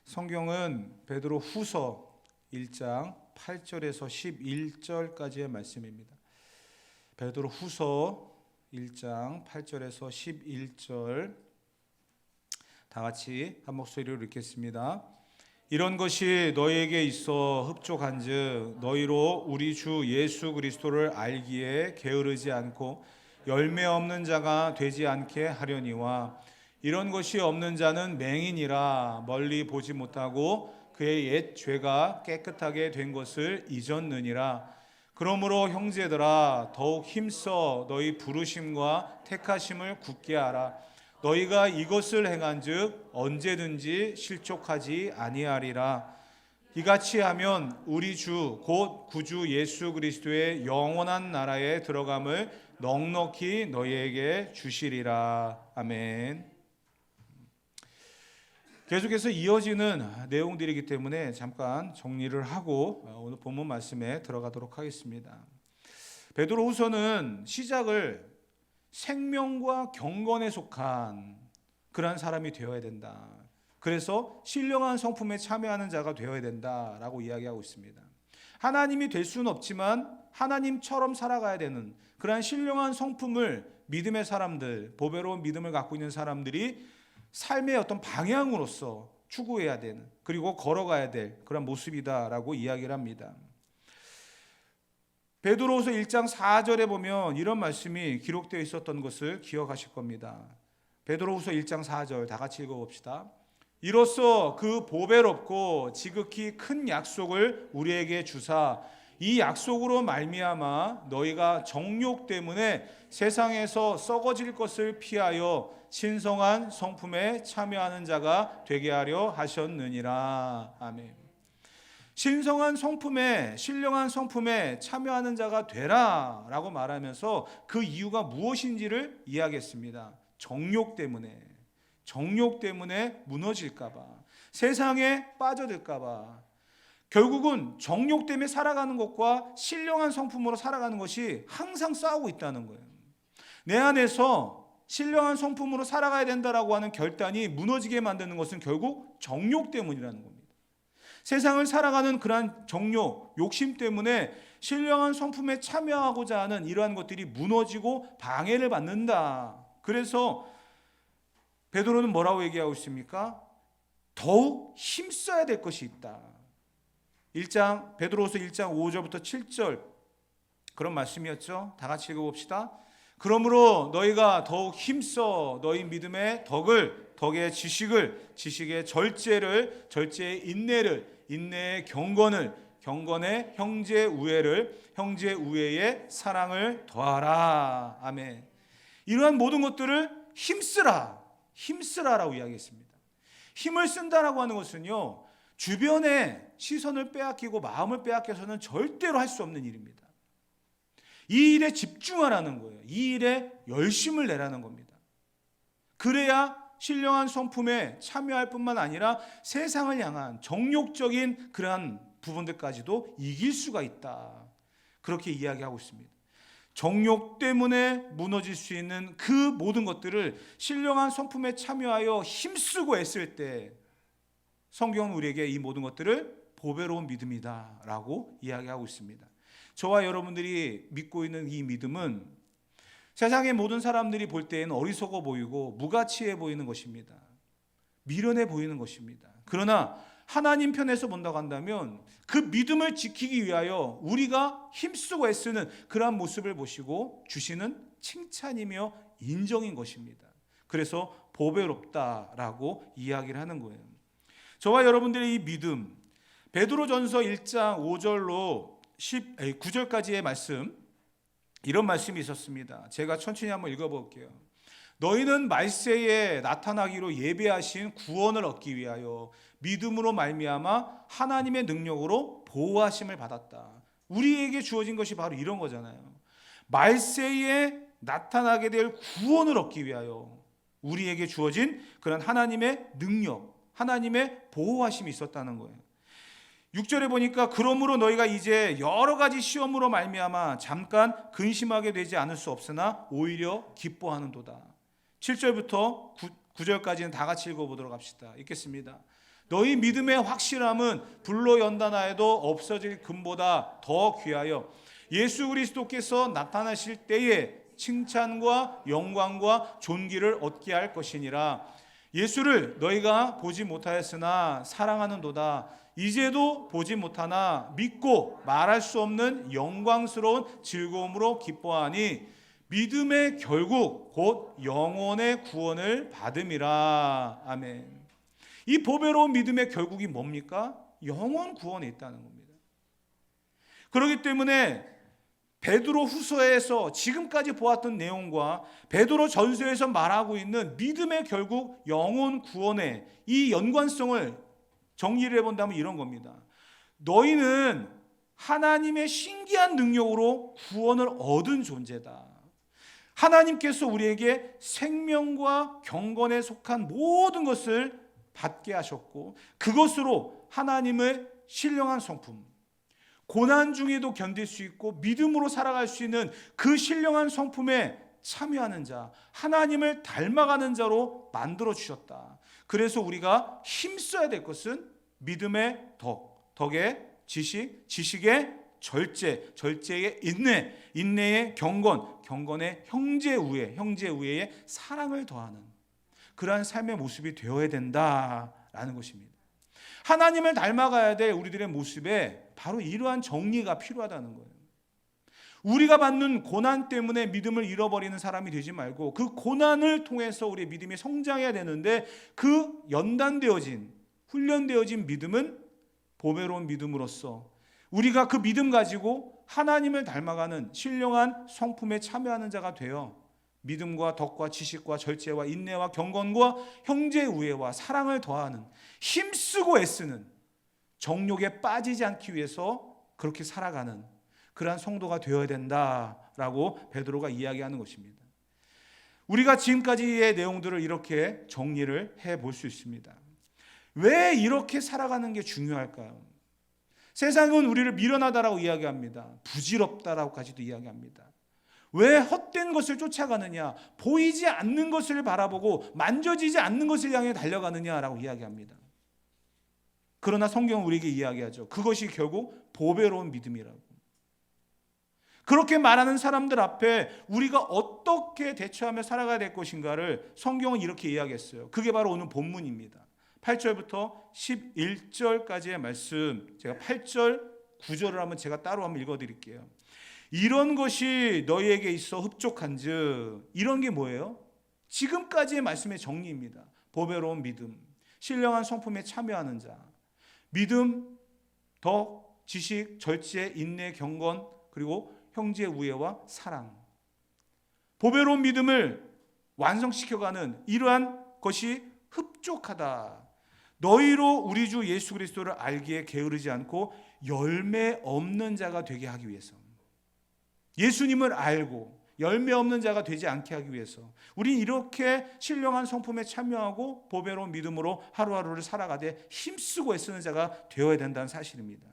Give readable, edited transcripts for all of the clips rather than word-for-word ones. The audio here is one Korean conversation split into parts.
성경은 베드로 후서 1장 8절에서 11절까지의 말씀입니다. 베드로 후서 1장 8절에서 11절 다 같이 한 목소리로 읽겠습니다. 이런 것이 너희에게 있어 흡족한즉 너희로 우리 주 예수 그리스도를 알기에 게으르지 않고 열매 없는 자가 되지 않게 하려니와 이런 것이 없는 자는 맹인이라 멀리 보지 못하고 그의 옛 죄가 깨끗하게 된 것을 잊었느니라. 그러므로 형제들아 더욱 힘써 너희 부르심과 택하심을 굳게 하라. 너희가 이것을 행한즉 언제든지 실족하지 아니하리라. 이같이 하면 우리 주 곧 구주 예수 그리스도의 영원한 나라에 들어감을 넉넉히 너희에게 주시리라. 아멘. 계속해서 이어지는 내용들이기 때문에 잠깐 정리를 하고 오늘 본문 말씀에 들어가도록 하겠습니다. 베드로후서는 시작을 생명과 경건에 속한 그러한 사람이 되어야 된다. 그래서 신령한 성품에 참여하는 자가 되어야 된다라고 이야기하고 있습니다. 하나님이 될 수는 없지만 하나님처럼 살아가야 되는 그러한 신령한 성품을 믿음의 사람들, 보배로운 믿음을 갖고 있는 사람들이 삶의 어떤 방향으로서 추구해야 되는, 그리고 걸어가야 될 그런 모습이다라고 이야기를 합니다. 베드로후서 1장 4절에 보면 이런 말씀이 기록되어 있었던 것을 기억하실 겁니다. 베드로후서 1장 4절 다 같이 읽어봅시다. 이로써 그 보배롭고 지극히 큰 약속을 우리에게 주사 이 약속으로 말미암아 너희가 정욕 때문에 세상에서 썩어질 것을 피하여 신성한 성품에 참여하는 자가 되게 하려 하셨느니라. 아멘. 신성한 성품에, 신령한 성품에 참여하는 자가 되라 라고 말하면서 그 이유가 무엇인지를 이야기했습니다. 정욕 때문에 무너질까 봐, 세상에 빠져들까 봐. 결국은 정욕 때문에 살아가는 것과 신령한 성품으로 살아가는 것이 항상 싸우고 있다는 거예요. 내 안에서 신령한 성품으로 살아가야 된다라고 하는 결단이 무너지게 만드는 것은 결국 정욕 때문이라는 겁니다. 세상을 살아가는 그러한 정욕, 욕심 때문에 신령한 성품에 참여하고자 하는 이러한 것들이 무너지고 방해를 받는다. 그래서 베드로는 뭐라고 얘기하고 있습니까? 더욱 힘써야 될 것이 있다. 베드로후서 1장 5절부터 7절 그런 말씀이었죠. 다 같이 읽어봅시다. 그러므로 너희가 더욱 힘써 너희 믿음의 덕의 지식을, 지식의 절제를, 절제의 인내를, 인내의 경건의 형제 우애를, 형제 우애의 사랑을 더하라. 아멘. 이러한 모든 것들을 힘쓰라라고 이야기했습니다. 힘을 쓴다라고 하는 것은요, 주변의 시선을 빼앗기고 마음을 빼앗겨서는 절대로 할 수 없는 일입니다. 이 일에 집중하라는 거예요. 이 일에 열심을 내라는 겁니다. 그래야 신령한 성품에 참여할 뿐만 아니라 세상을 향한 정욕적인 그러한 부분들까지도 이길 수가 있다. 그렇게 이야기하고 있습니다. 정욕 때문에 무너질 수 있는 그 모든 것들을 신령한 성품에 참여하여 힘쓰고 애쓸 때 성경은 우리에게 이 모든 것들을 보배로운 믿음이다라고 이야기하고 있습니다. 저와 여러분들이 믿고 있는 이 믿음은 세상의 모든 사람들이 볼 때에는 어리석어 보이고 무가치해 보이는 것입니다. 미련해 보이는 것입니다. 그러나 하나님 편에서 본다고 한다면 그 믿음을 지키기 위하여 우리가 힘쓰고 애쓰는 그러한 모습을 보시고 주시는 칭찬이며 인정인 것입니다. 그래서 보배롭다라고 이야기를 하는 거예요. 저와 여러분들의 이 믿음, 베드로전서 1장 5절로 9절까지의 말씀, 이런 말씀이 있었습니다. 제가 천천히 한번 읽어볼게요. 너희는 말세에 나타나기로 예배하신 구원을 얻기 위하여 믿음으로 말미암아 하나님의 능력으로 보호하심을 받았다. 우리에게 주어진 것이 바로 이런 거잖아요. 말세에 나타나게 될 구원을 얻기 위하여 우리에게 주어진 그런 하나님의 능력, 하나님의 보호하심이 있었다는 거예요. 6절에 보니까 그러므로 너희가 이제 여러 가지 시험으로 말미암아 잠깐 근심하게 되지 않을 수 없으나 오히려 기뻐하는도다. 7절부터 9절까지는 다 같이 읽어보도록 합시다. 읽겠습니다. 너희 믿음의 확실함은 불로 연단하여도 없어질 금보다 더 귀하여 예수 그리스도께서 나타나실 때에 칭찬과 영광과 존귀를 얻게 할 것이니라. 예수를 너희가 보지 못하였으나 사랑하는도다. 이제도 보지 못하나 믿고 말할 수 없는 영광스러운 즐거움으로 기뻐하니 믿음의 결국 곧 영혼의 구원을 받음이라. 아멘. 이 보배로운 믿음의 결국이 뭡니까? 영혼 구원에 있다는 겁니다. 그렇기 때문에 베드로 후서에서 지금까지 보았던 내용과 베드로 전서에서 말하고 있는 믿음의 결국 영혼 구원의 이 연관성을 정리를 해본다면 이런 겁니다. 너희는 하나님의 신기한 능력으로 구원을 얻은 존재다. 하나님께서 우리에게 생명과 경건에 속한 모든 것을 받게 하셨고 그것으로 하나님의 신령한 성품, 고난 중에도 견딜 수 있고 믿음으로 살아갈 수 있는 그 신령한 성품에 참여하는 자, 하나님을 닮아가는 자로 만들어 주셨다. 그래서 우리가 힘써야 될 것은 믿음의 덕, 덕의 지식, 지식의 절제, 절제의 인내, 인내의 경건, 경건의 형제우애, 형제우애의 사랑을 더하는 그러한 삶의 모습이 되어야 된다라는 것입니다. 하나님을 닮아가야 될 우리들의 모습에 바로 이러한 정리가 필요하다는 거예요. 우리가 받는 고난 때문에 믿음을 잃어버리는 사람이 되지 말고 그 고난을 통해서 우리의 믿음이 성장해야 되는데 그 연단되어진, 훈련되어진 믿음은 보배로운 믿음으로써 우리가 그 믿음 가지고 하나님을 닮아가는 신령한 성품에 참여하는 자가 되어 믿음과 덕과 지식과 절제와 인내와 경건과 형제우애와 사랑을 더하는 힘쓰고 애쓰는 정욕에 빠지지 않기 위해서 그렇게 살아가는 그러한 성도가 되어야 된다라고 베드로가 이야기하는 것입니다. 우리가 지금까지의 내용들을 이렇게 정리를 해볼 수 있습니다. 왜 이렇게 살아가는 게 중요할까요? 세상은 우리를 미련하다라고 이야기합니다. 부질없다라고까지도 이야기합니다. 왜 헛된 것을 쫓아가느냐? 보이지 않는 것을 바라보고 만져지지 않는 것을 향해 달려가느냐라고 이야기합니다. 그러나 성경은 우리에게 이야기하죠. 그것이 결국 보배로운 믿음이라고. 그렇게 말하는 사람들 앞에 우리가 어떻게 대처하며 살아가야 될 것인가를 성경은 이렇게 이야기했어요. 그게 바로 오늘 본문입니다. 8절부터 11절까지의 말씀, 제가 8절, 9절을 한번 제가 따로 한번 읽어드릴게요. 이런 것이 너희에게 있어 흡족한즉, 이런 게 뭐예요? 지금까지의 말씀의 정리입니다. 보배로운 믿음, 신령한 성품에 참여하는 자, 믿음, 덕, 지식, 절제, 인내, 경건, 그리고 형제 우애와 사랑. 보배로운 믿음을 완성시켜가는 이러한 것이 흡족하다. 너희로 우리 주 예수 그리스도를 알기에 게으르지 않고 열매 없는 자가 되게 하기 위해서, 예수님을 알고 열매 없는 자가 되지 않게 하기 위해서 우리 이렇게 신령한 성품에 참여하고 보배로운 믿음으로 하루하루를 살아가되 힘쓰고 애쓰는 자가 되어야 된다는 사실입니다.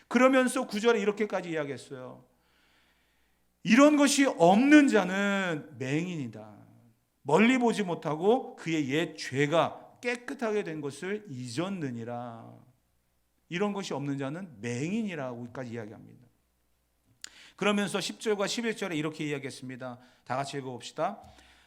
그러면서 9절에 이렇게까지 이야기했어요. 이런 것이 없는 자는 맹인이다. 멀리 보지 못하고 그의 옛 죄가 깨끗하게 된 것을 잊었느니라. 이런 것이 없는 자는 맹인이라고까지 이야기합니다. 그러면서 10절과 11절에 이렇게 이야기했습니다. 다 같이 읽어봅시다.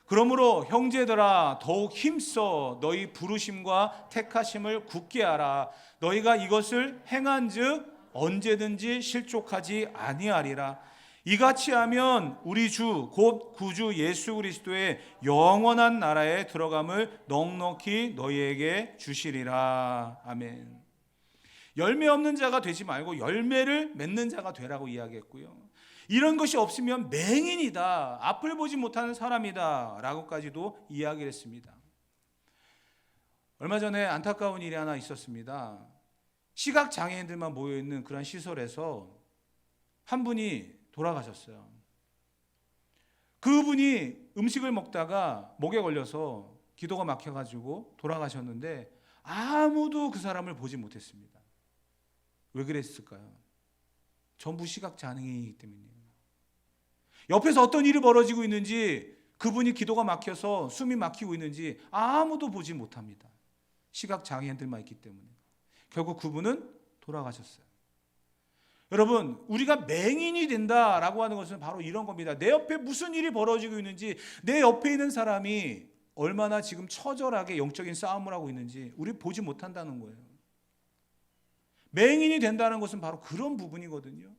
그러므로 형제들아 더욱 힘써 너희 부르심과 택하심을 굳게 하라. 너희가 이것을 행한즉 언제든지 실족하지 아니하리라. 이같이 하면 우리 주 곧 구주 예수 그리스도의 영원한 나라에 들어감을 넉넉히 너희에게 주시리라. 아멘. 열매 없는 자가 되지 말고 열매를 맺는 자가 되라고 이야기했고요. 이런 것이 없으면 맹인이다, 앞을 보지 못하는 사람이다 라고까지도 이야기를 했습니다. 얼마 전에 안타까운 일이 하나 있었습니다. 시각장애인들만 모여있는 그런 시설에서 한 분이 돌아가셨어요. 그분이 음식을 먹다가 목에 걸려서 기도가 막혀가지고 돌아가셨는데 아무도 그 사람을 보지 못했습니다. 왜 그랬을까요? 전부 시각장애인이기 때문이에요. 옆에서 어떤 일이 벌어지고 있는지, 그분이 기도가 막혀서 숨이 막히고 있는지 아무도 보지 못합니다. 시각장애인들만 있기 때문에. 결국 그분은 돌아가셨어요. 여러분, 우리가 맹인이 된다라고 하는 것은 바로 이런 겁니다. 내 옆에 무슨 일이 벌어지고 있는지, 내 옆에 있는 사람이 얼마나 지금 처절하게 영적인 싸움을 하고 있는지 우리 보지 못한다는 거예요. 맹인이 된다는 것은 바로 그런 부분이거든요.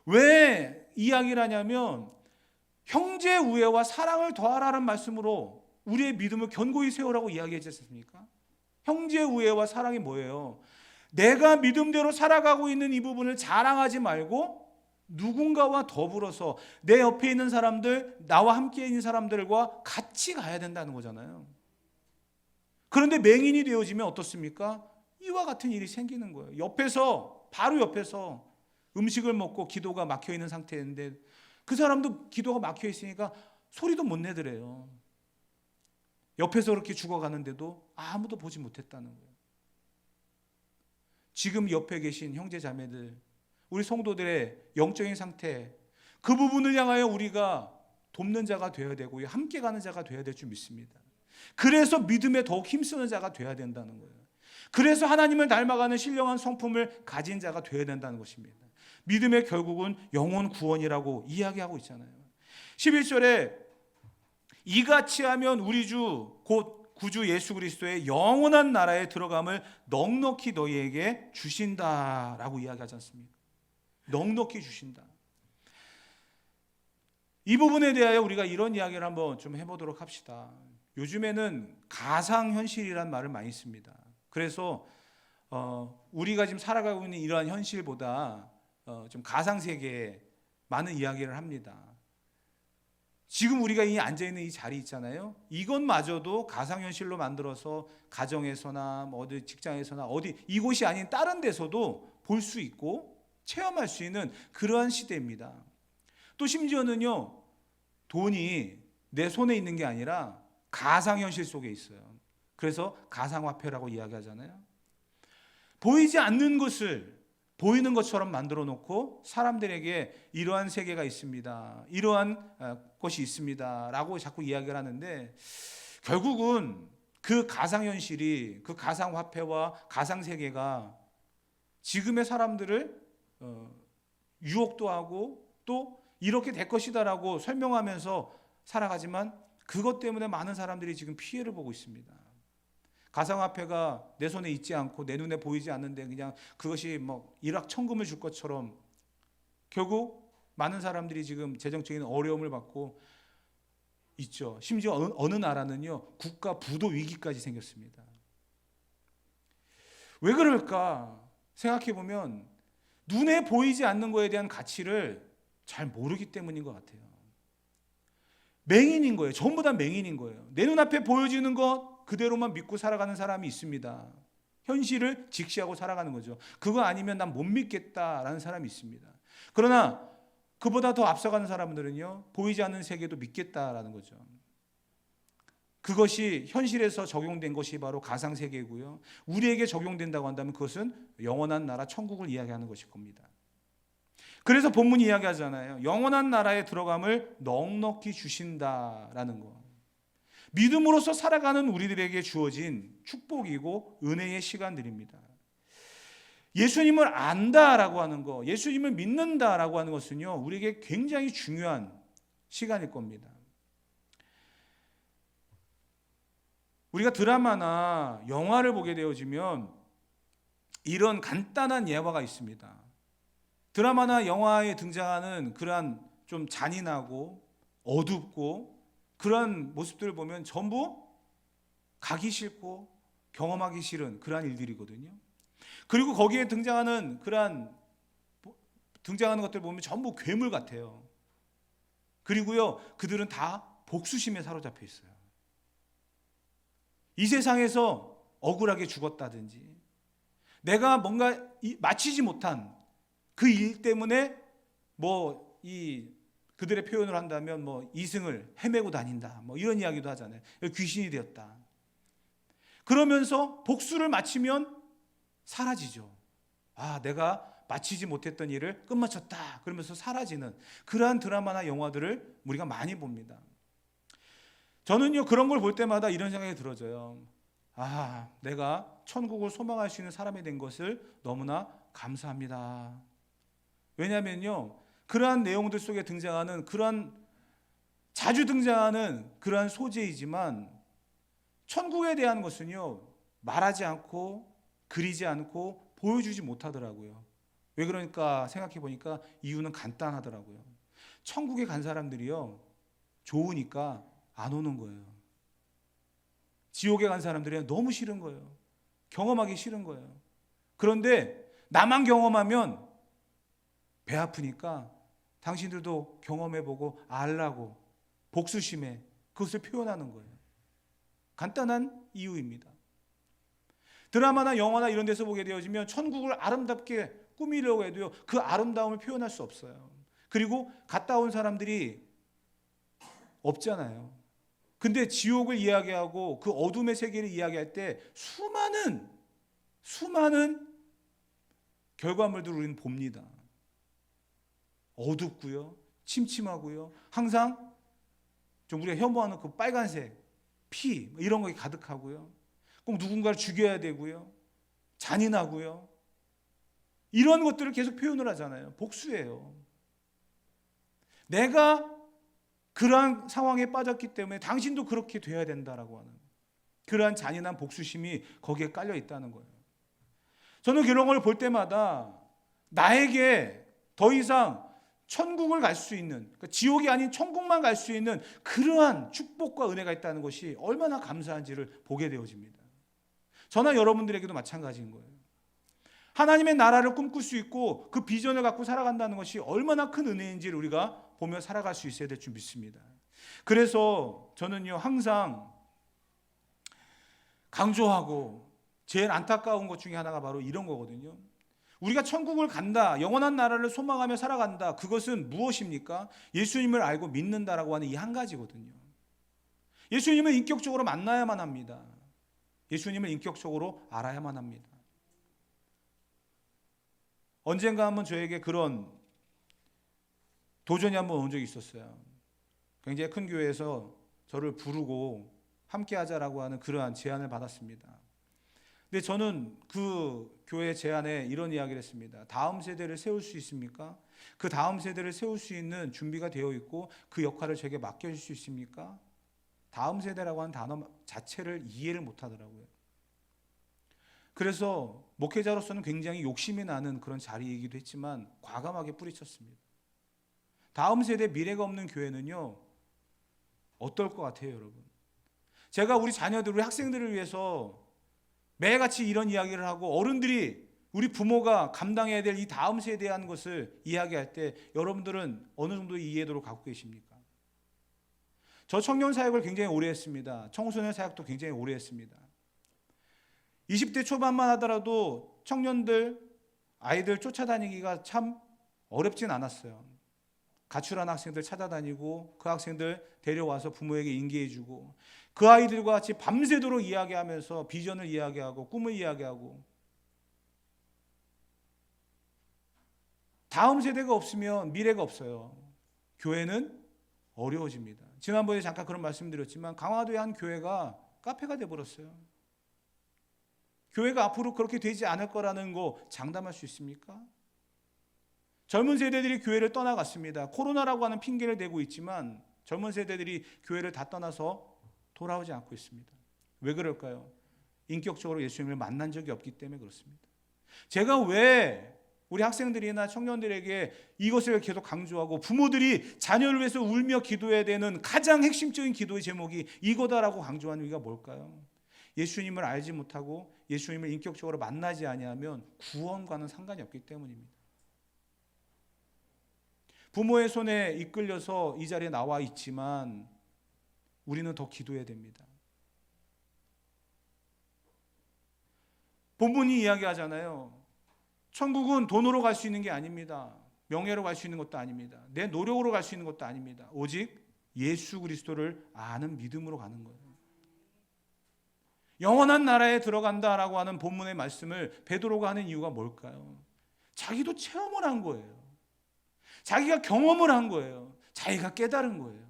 왜 이야기를 하냐면 형제 우애와 사랑을 더하라는 말씀으로 우리의 믿음을 견고히 세우라고 이야기하지 않습니까? 형제 우애와 사랑이 뭐예요? 내가 믿음대로 살아가고 있는 이 부분을 자랑하지 말고 누군가와 더불어서 내 옆에 있는 사람들, 나와 함께 있는 사람들과 같이 가야 된다는 거잖아요. 그런데 맹인이 되어지면 어떻습니까? 이와 같은 일이 생기는 거예요. 옆에서, 바로 옆에서 음식을 먹고 기도가 막혀 있는 상태인데 그 사람도 기도가 막혀 있으니까 소리도 못 내더래요. 옆에서 그렇게 죽어가는데도 아무도 보지 못했다는 거예요. 지금 옆에 계신 형제 자매들, 우리 성도들의 영적인 상태, 그 부분을 향하여 우리가 돕는 자가 되어야 되고 함께 가는 자가 되어야 될 줄 믿습니다. 그래서 믿음에 더욱 힘쓰는 자가 되어야 된다는 거예요. 그래서 하나님을 닮아가는 신령한 성품을 가진 자가 되어야 된다는 것입니다. 믿음의 결국은 영혼 구원이라고 이야기하고 있잖아요. 11절에 이같이 하면 우리 주 곧 구주 예수 그리스도의 영원한 나라에 들어감을 넉넉히 너희에게 주신다라고 이야기하지 않습니까? 넉넉히 주신다. 이 부분에 대하여 우리가 이런 이야기를 한번 좀 해보도록 합시다. 요즘에는 가상현실이란 말을 많이 씁니다. 그래서 우리가 지금 살아가고 있는 이러한 현실보다 좀 가상세계에 많은 이야기를 합니다. 지금 우리가 이 앉아있는 이 자리 있잖아요. 이것마저도 가상현실로 만들어서 가정에서나 어디 직장에서나 어디 이곳이 아닌 다른 데서도 볼 수 있고 체험할 수 있는 그러한 시대입니다. 또 심지어는요, 돈이 내 손에 있는 게 아니라 가상현실 속에 있어요. 그래서 가상화폐라고 이야기하잖아요. 보이지 않는 것을 보이는 것처럼 만들어 놓고 사람들에게 이러한 세계가 있습니다, 이러한 것이 있습니다 라고 자꾸 이야기를 하는데, 결국은 그 가상현실이, 그 가상화폐와 가상세계가 지금의 사람들을 유혹도 하고 또 이렇게 될 것이다라고 설명하면서 살아가지만 그것 때문에 많은 사람들이 지금 피해를 보고 있습니다. 가상화폐가 내 손에 있지 않고 내 눈에 보이지 않는데 그냥 그것이 뭐 일확천금을 줄 것처럼 결국 많은 사람들이 지금 재정적인 어려움을 받고 있죠. 심지어 어느 나라는요, 국가 부도 위기까지 생겼습니다. 왜 그럴까 생각해 보면 눈에 보이지 않는 것에 대한 가치를 잘 모르기 때문인 것 같아요. 맹인인 거예요. 전부 다 맹인인 거예요. 내 눈앞에 보여지는 것 그대로만 믿고 살아가는 사람이 있습니다. 현실을 직시하고 살아가는 거죠. 그거 아니면 난 못 믿겠다라는 사람이 있습니다. 그러나 그보다 더 앞서가는 사람들은요, 보이지 않는 세계도 믿겠다라는 거죠. 그것이 현실에서 적용된 것이 바로 가상세계이고요, 우리에게 적용된다고 한다면 그것은 영원한 나라 천국을 이야기하는 것일 겁니다. 그래서 본문이 이야기하잖아요. 영원한 나라에 들어감을 넉넉히 주신다라는 거. 믿음으로서 살아가는 우리들에게 주어진 축복이고 은혜의 시간들입니다. 예수님을 안다라고 하는 거, 예수님을 믿는다라고 하는 것은요, 우리에게 굉장히 중요한 시간일 겁니다. 우리가 드라마나 영화를 보게 되어지면 이런 간단한 예화가 있습니다. 드라마나 영화에 등장하는 그러한 좀 잔인하고 어둡고 그러한 모습들을 보면 전부 가기 싫고 경험하기 싫은 그러한 일들이거든요. 그리고 거기에 등장하는 것들 보면 전부 괴물 같아요. 그리고요, 그들은 다 복수심에 사로잡혀 있어요. 이 세상에서 억울하게 죽었다든지 내가 뭔가 마치지 못한 그 일 때문에 그들의 표현을 한다면 이승을 헤매고 다닌다, 이런 이야기도 하잖아요. 귀신이 되었다. 그러면서 복수를 마치면 사라지죠. 내가 마치지 못했던 일을 끝마쳤다 그러면서 사라지는 그러한 드라마나 영화들을 우리가 많이 봅니다. 저는요, 그런 걸 볼 때마다 이런 생각이 들어져요. 내가 천국을 소망할 수 있는 사람이 된 것을 너무나 감사합니다. 왜냐하면요, 그러한 내용들 속에 등장하는 자주 등장하는 그러한 소재이지만 천국에 대한 것은요, 말하지 않고 그리지 않고 보여주지 못하더라고요. 왜 그러니까 생각해 보니까 이유는 간단하더라고요. 천국에 간 사람들이요, 좋으니까 안 오는 거예요. 지옥에 간 사람들이 너무 싫은 거예요. 경험하기 싫은 거예요. 그런데 나만 경험하면 배 아프니까 당신들도 경험해보고 알라고 복수심에 그것을 표현하는 거예요. 간단한 이유입니다. 드라마나 영화나 이런 데서 보게 되어지면 천국을 아름답게 꾸미려고 해도요, 그 아름다움을 표현할 수 없어요. 그리고 갔다 온 사람들이 없잖아요. 근데 지옥을 이야기하고 그 어둠의 세계를 이야기할 때 수많은 결과물들을 우리는 봅니다. 어둡고요, 침침하고요, 항상 좀 우리가 혐오하는 그 빨간색 피 이런 거 가득하고요, 꼭 누군가를 죽여야 되고요, 잔인하고요, 이런 것들을 계속 표현을 하잖아요. 복수예요. 내가 그러한 상황에 빠졌기 때문에 당신도 그렇게 돼야 된다라고 하는 그러한 잔인한 복수심이 거기에 깔려 있다는 거예요. 저는 그런 걸 볼 때마다 나에게 더 이상 천국을 갈 수 있는, 그러니까 지옥이 아닌 천국만 갈 수 있는 그러한 축복과 은혜가 있다는 것이 얼마나 감사한지를 보게 되어집니다. 저나 여러분들에게도 마찬가지인 거예요. 하나님의 나라를 꿈꿀 수 있고 그 비전을 갖고 살아간다는 것이 얼마나 큰 은혜인지를 우리가 보며 살아갈 수 있어야 될 줄 믿습니다. 그래서 저는요, 항상 강조하고 제일 안타까운 것 중에 하나가 바로 이런 거거든요. 우리가 천국을 간다, 영원한 나라를 소망하며 살아간다, 그것은 무엇입니까? 예수님을 알고 믿는다라고 하는 이 한 가지거든요. 예수님을 인격적으로 만나야만 합니다. 예수님을 인격적으로 알아야만 합니다. 언젠가 한번 저에게 그런 도전이 한번 온 적이 있었어요. 굉장히 큰 교회에서 저를 부르고 함께 하자라고 하는 그러한 제안을 받았습니다. 근데 저는 그 교회 제안에 이런 이야기를 했습니다. 다음 세대를 세울 수 있습니까? 그 다음 세대를 세울 수 있는 준비가 되어 있고 그 역할을 제게 맡겨줄 수 있습니까? 다음 세대라고 하는 단어 자체를 이해를 못하더라고요. 그래서 목회자로서는 굉장히 욕심이 나는 그런 자리이기도 했지만 과감하게 뿌리쳤습니다. 다음 세대 미래가 없는 교회는요, 어떨 것 같아요, 여러분? 제가 우리 자녀들, 우리 학생들을 위해서 매일같이 이런 이야기를 하고 어른들이, 우리 부모가 감당해야 될 이 다음 세대에 대한 것을 이야기할 때 여러분들은 어느 정도의 이해도를 갖고 계십니까? 저 청년 사역을 굉장히 오래 했습니다. 청소년 사역도 굉장히 오래 했습니다. 20대 초반만 하더라도 청년들, 아이들 쫓아다니기가 참 어렵진 않았어요. 가출한 학생들 찾아다니고 그 학생들 데려와서 부모에게 인계해주고 그 아이들과 같이 밤새도록 이야기하면서 비전을 이야기하고 꿈을 이야기하고, 다음 세대가 없으면 미래가 없어요. 교회는 어려워집니다. 지난번에 잠깐 그런 말씀드렸지만 강화도의 한 교회가 카페가 돼버렸어요. 교회가 앞으로 그렇게 되지 않을 거라는 거 장담할 수 있습니까? 젊은 세대들이 교회를 떠나갔습니다. 코로나라고 하는 핑계를 대고 있지만 젊은 세대들이 교회를 다 떠나서 돌아오지 않고 있습니다. 왜 그럴까요? 인격적으로 예수님을 만난 적이 없기 때문에 그렇습니다. 제가 왜 우리 학생들이나 청년들에게 이것을 계속 강조하고 부모들이 자녀를 위해서 울며 기도해야 되는 가장 핵심적인 기도의 제목이 이거다라고 강조하는 이유가 뭘까요? 예수님을 알지 못하고 예수님을 인격적으로 만나지 아니하면 구원과는 상관이 없기 때문입니다. 부모의 손에 이끌려서 이 자리에 나와 있지만 우리는 더 기도해야 됩니다. 본문이 이야기하잖아요. 천국은 돈으로 갈 수 있는 게 아닙니다. 명예로 갈 수 있는 것도 아닙니다. 내 노력으로 갈 수 있는 것도 아닙니다. 오직 예수 그리스도를 아는 믿음으로 가는 거예요. 영원한 나라에 들어간다라고 하는 본문의 말씀을 베드로가 하는 이유가 뭘까요? 자기도 체험을 한 거예요. 자기가 경험을 한 거예요. 자기가 깨달은 거예요.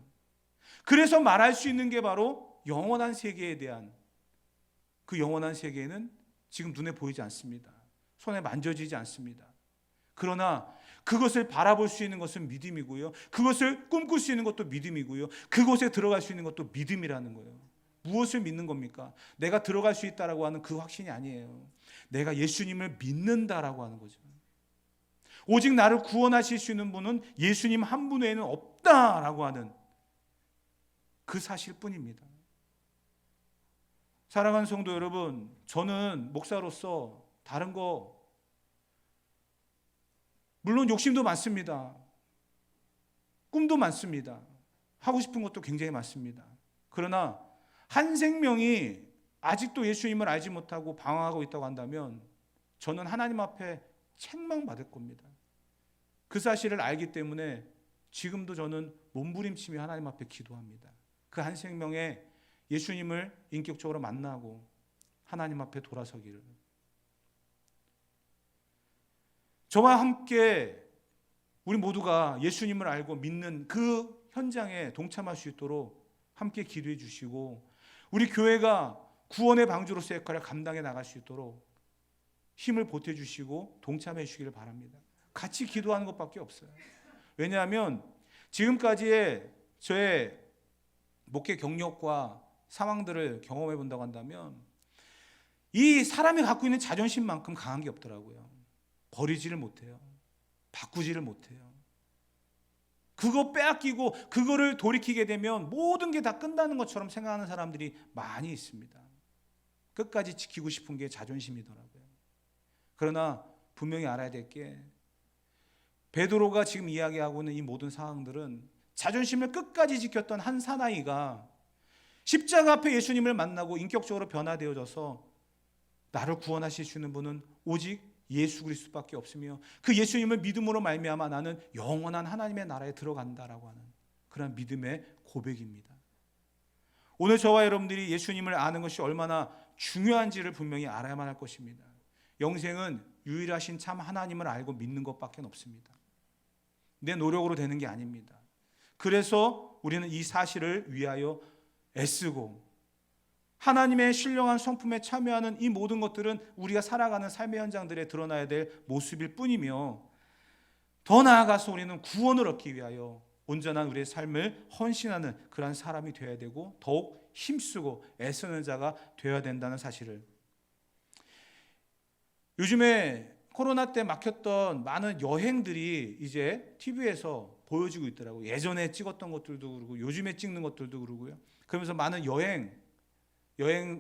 그래서 말할 수 있는 게 바로 영원한 세계에 대한 그 영원한 세계는 지금 눈에 보이지 않습니다. 손에 만져지지 않습니다. 그러나 그것을 바라볼 수 있는 것은 믿음이고요. 그것을 꿈꿀 수 있는 것도 믿음이고요. 그곳에 들어갈 수 있는 것도 믿음이라는 거예요. 무엇을 믿는 겁니까? 내가 들어갈 수 있다라고 하는 그 확신이 아니에요. 내가 예수님을 믿는다라고 하는 거죠. 오직 나를 구원하실 수 있는 분은 예수님 한 분 외에는 없다라고 하는 그 사실뿐입니다. 사랑하는 성도 여러분, 저는 목사로서 다른 거 물론 욕심도 많습니다. 꿈도 많습니다. 하고 싶은 것도 굉장히 많습니다. 그러나 한 생명이 아직도 예수님을 알지 못하고 방황하고 있다고 한다면 저는 하나님 앞에 책망받을 겁니다. 그 사실을 알기 때문에 지금도 저는 몸부림치며 하나님 앞에 기도합니다. 그 한 생명에 예수님을 인격적으로 만나고 하나님 앞에 돌아서기를. 저와 함께 우리 모두가 예수님을 알고 믿는 그 현장에 동참할 수 있도록 함께 기도해 주시고, 우리 교회가 구원의 방주로서의 역할을 감당해 나갈 수 있도록 힘을 보태 주시고 동참해 주시기를 바랍니다. 같이 기도하는 것밖에 없어요. 왜냐하면 지금까지의 저의 목회 경력과 상황들을 경험해 본다고 한다면 이 사람이 갖고 있는 자존심만큼 강한 게 없더라고요. 버리지를 못해요. 바꾸지를 못해요. 그거 빼앗기고 그거를 돌이키게 되면 모든 게 다 끝나는 것처럼 생각하는 사람들이 많이 있습니다. 끝까지 지키고 싶은 게 자존심이더라고요. 그러나 분명히 알아야 될 게, 베드로가 지금 이야기하고 있는 이 모든 상황들은 자존심을 끝까지 지켰던 한 사나이가 십자가 앞에 예수님을 만나고 인격적으로 변화되어져서 나를 구원하실 수 있는 분은 오직 예수 그리스도밖에 없으며 그 예수님을 믿음으로 말미암아 나는 영원한 하나님의 나라에 들어간다라고 하는 그런 믿음의 고백입니다. 오늘 저와 여러분들이 예수님을 아는 것이 얼마나 중요한지를 분명히 알아야만 할 것입니다. 영생은 유일하신 참 하나님을 알고 믿는 것밖에 없습니다. 내 노력으로 되는 게 아닙니다. 그래서 우리는 이 사실을 위하여 애쓰고 하나님의 신령한 성품에 참여하는 이 모든 것들은 우리가 살아가는 삶의 현장들에 드러나야 될 모습일 뿐이며, 더 나아가서 우리는 구원을 얻기 위하여 온전한 우리의 삶을 헌신하는 그러한 사람이 되어야 되고 더욱 힘쓰고 애쓰는 자가 되어야 된다는 사실을, 요즘에 코로나 때 막혔던 많은 여행들이 이제 TV에서 보여지고 있더라고요. 예전에 찍었던 것들도 그러고 요즘에 찍는 것들도 그러고요. 그러면서 많은 여행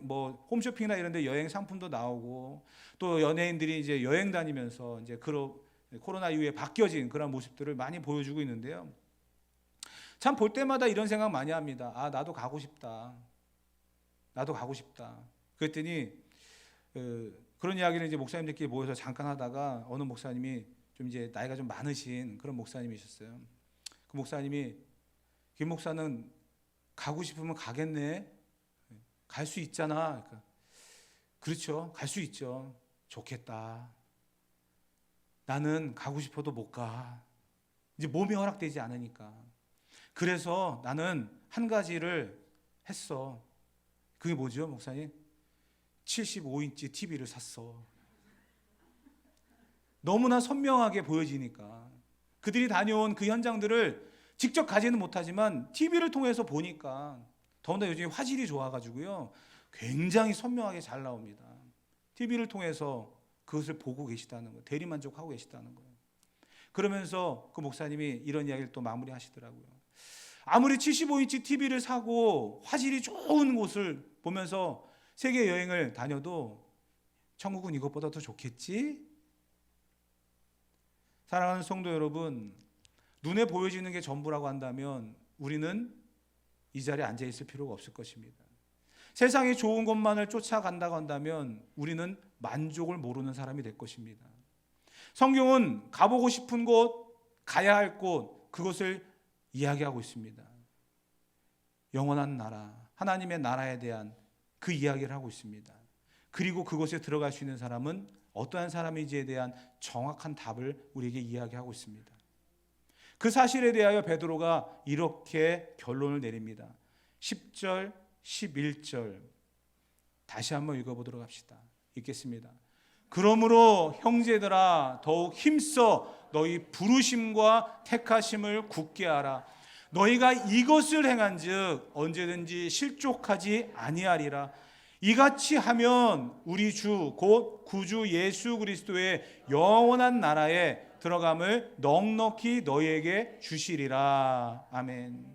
뭐 홈쇼핑이나 이런 데 여행 상품도 나오고, 또 연예인들이 이제 여행 다니면서 이제 코로나 이후에 바뀌어진 그런 모습들을 많이 보여주고 있는데요. 참 볼 때마다 이런 생각 많이 합니다. 아, 나도 가고 싶다. 나도 가고 싶다. 그랬더니 그런 이야기를 이제 목사님들끼리 모여서 잠깐 하다가 어느 목사님이 좀 이제 나이가 좀 많으신 그런 목사님이셨어요. 그 목사님이, 김 목사는 가고 싶으면 가겠네. 갈 수 있잖아. 그러니까, 그렇죠. 갈 수 있죠. 좋겠다. 나는 가고 싶어도 못 가. 이제 몸이 허락되지 않으니까. 그래서 나는 한 가지를 했어. 그게 뭐죠, 목사님? 75인치 TV를 샀어. 너무나 선명하게 보여지니까. 그들이 다녀온 그 현장들을 직접 가지는 못하지만 TV를 통해서 보니까, 더군다나 요즘 화질이 좋아가지고요, 굉장히 선명하게 잘 나옵니다. TV를 통해서 그것을 보고 계시다는 거예요. 대리만족하고 계시다는 거예요. 그러면서 그 목사님이 이런 이야기를 또 마무리하시더라고요. 아무리 75인치 TV를 사고 화질이 좋은 곳을 보면서 세계 여행을 다녀도 천국은 이것보다 더 좋겠지? 사랑하는 성도 여러분, 눈에 보여지는 게 전부라고 한다면 우리는 이 자리에 앉아 있을 필요가 없을 것입니다. 세상에 좋은 것만을 쫓아간다고 한다면 우리는 만족을 모르는 사람이 될 것입니다. 성경은 가보고 싶은 곳, 가야 할 곳, 그것을 이야기하고 있습니다. 영원한 나라, 하나님의 나라에 대한 그 이야기를 하고 있습니다. 그리고 그곳에 들어갈 수 있는 사람은 어떠한 사람인지에 대한 정확한 답을 우리에게 이야기하고 있습니다. 그 사실에 대하여 베드로가 이렇게 결론을 내립니다. 10절, 11절. 다시 한번 읽어보도록 합시다. 읽겠습니다. 그러므로 형제들아 더욱 힘써 너희 부르심과 택하심을 굳게 하라. 너희가 이것을 행한즉 언제든지 실족하지 아니하리라. 이같이 하면 우리 주 곧 구주 예수 그리스도의 영원한 나라에 들어감을 넉넉히 너희에게 주시리라. 아멘.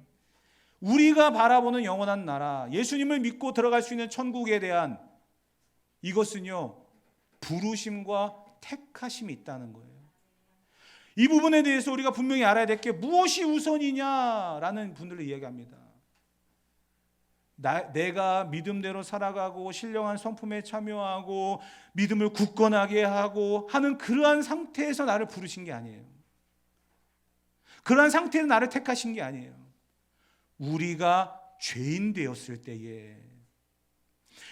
우리가 바라보는 영원한 나라, 예수님을 믿고 들어갈 수 있는 천국에 대한 이것은요, 부르심과 택하심이 있다는 거예요. 이 부분에 대해서 우리가 분명히 알아야 될 게 무엇이 우선이냐라는 분들을 이야기합니다. 내가 믿음대로 살아가고 신령한 성품에 참여하고 믿음을 굳건하게 하고 하는 그러한 상태에서 나를 부르신 게 아니에요. 그러한 상태에서 나를 택하신 게 아니에요. 우리가 죄인 되었을 때에,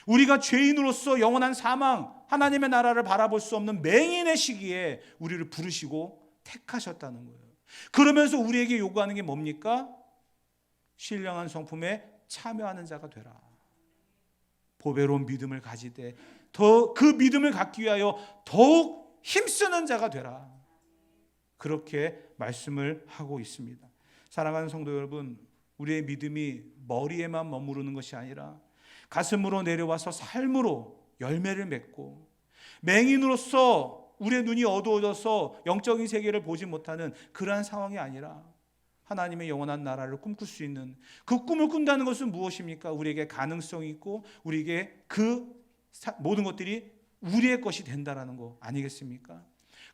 우리가 죄인으로서 영원한 사망, 하나님의 나라를 바라볼 수 없는 맹인의 시기에 우리를 부르시고 택하셨다는 거예요. 그러면서 우리에게 요구하는 게 뭡니까? 신령한 성품에 참여하는 자가 되라. 보배로운 믿음을 가지되 더 그 믿음을 갖기 위하여 더욱 힘쓰는 자가 되라. 그렇게 말씀을 하고 있습니다. 사랑하는 성도 여러분, 우리의 믿음이 머리에만 머무르는 것이 아니라 가슴으로 내려와서 삶으로 열매를 맺고, 맹인으로서 우리의 눈이 어두워져서 영적인 세계를 보지 못하는 그러한 상황이 아니라 하나님의 영원한 나라를 꿈꿀 수 있는 그 꿈을 꾼다는 것은 무엇입니까? 우리에게 가능성이 있고 우리에게 그 모든 것들이 우리의 것이 된다는 거 아니겠습니까?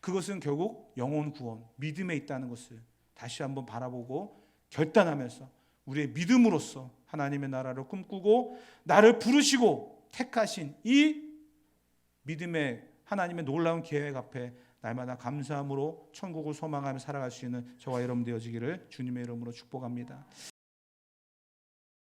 그것은 결국 영혼 구원, 믿음에 있다는 것을 다시 한번 바라보고 결단하면서 우리의 믿음으로써 하나님의 나라를 꿈꾸고 나를 부르시고 택하신 이 믿음의 하나님의 놀라운 계획 앞에 날마다 감사함으로 천국을 소망하며 살아갈 수 있는 저와 여러분 되어지기를 주님의 이름으로 축복합니다.